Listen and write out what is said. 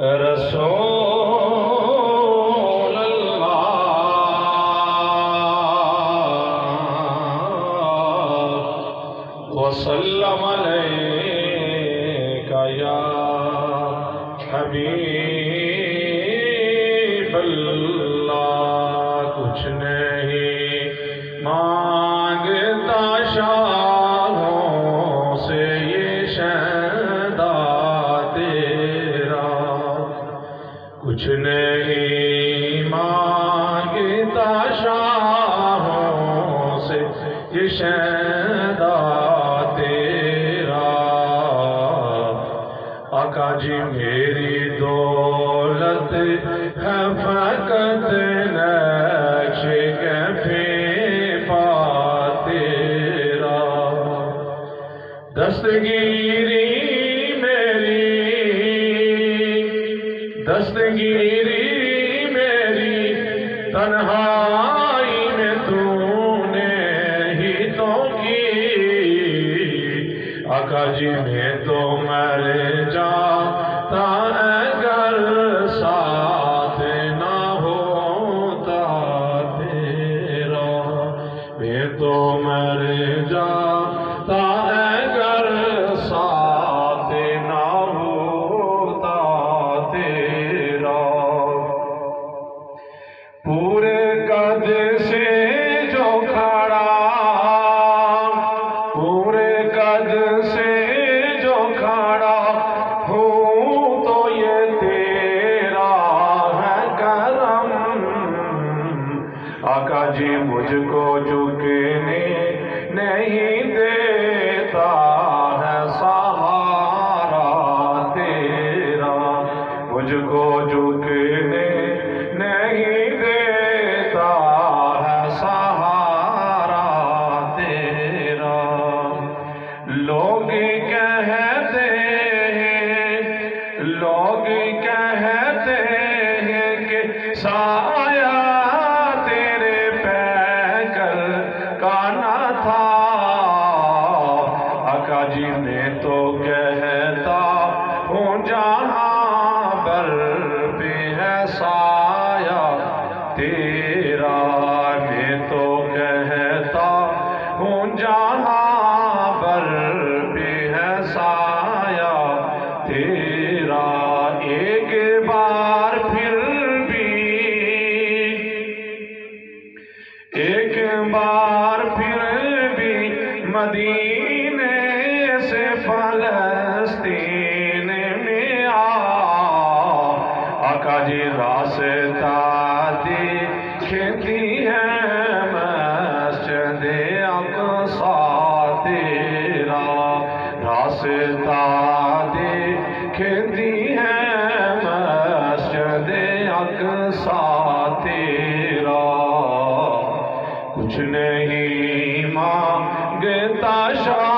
رسول اللہ وسلم علیکہ یا حبیب اللہ کچھ نہیں مانگتا شاہوں سے یہ شہدا تیرا کچھ نہیں مانگتا شاہوں سے یہ شہدا تیرا آقا جی میری دولت ہے فقط نقش کفے پا تیرا دستگیری میری تنہائی میں تو نے ہی تو کی آقا جی میں تو مر جاتا اگر ساتھ نہ ہوتا تیرا میں تو مر جاتا اگر ساتھ نہ ہوتا تیرا پورے قد سے جو کھڑا پورے قد سے جو کھڑا ہوں تو یہ تیرا ہے کرم آقا جی مجھ کو جھکنے نہیں دیتا ہے سہارا تیرا مجھ کو جھکنے نہیں دیتا ہے سہارا تیرا لوگ کہتے ہیں کہ سایہ تیرے پیکر کا نہ تھا آقا جی میں تو کہتا ہوں جہاں پر بھی ہے سایہ تیرا میں تو کہتا ہوں جہاں پر بھی ہے سایہ تیرا ایک بار پھر بھی مدینے سے فلسطین میں آقا جی راستہ دیکھتی ہے مسجد اقصیٰ تیرا راستہ دیکھتی ہے مسجد اقصیٰ تیرا کچھ نہیں مانگتا شاہ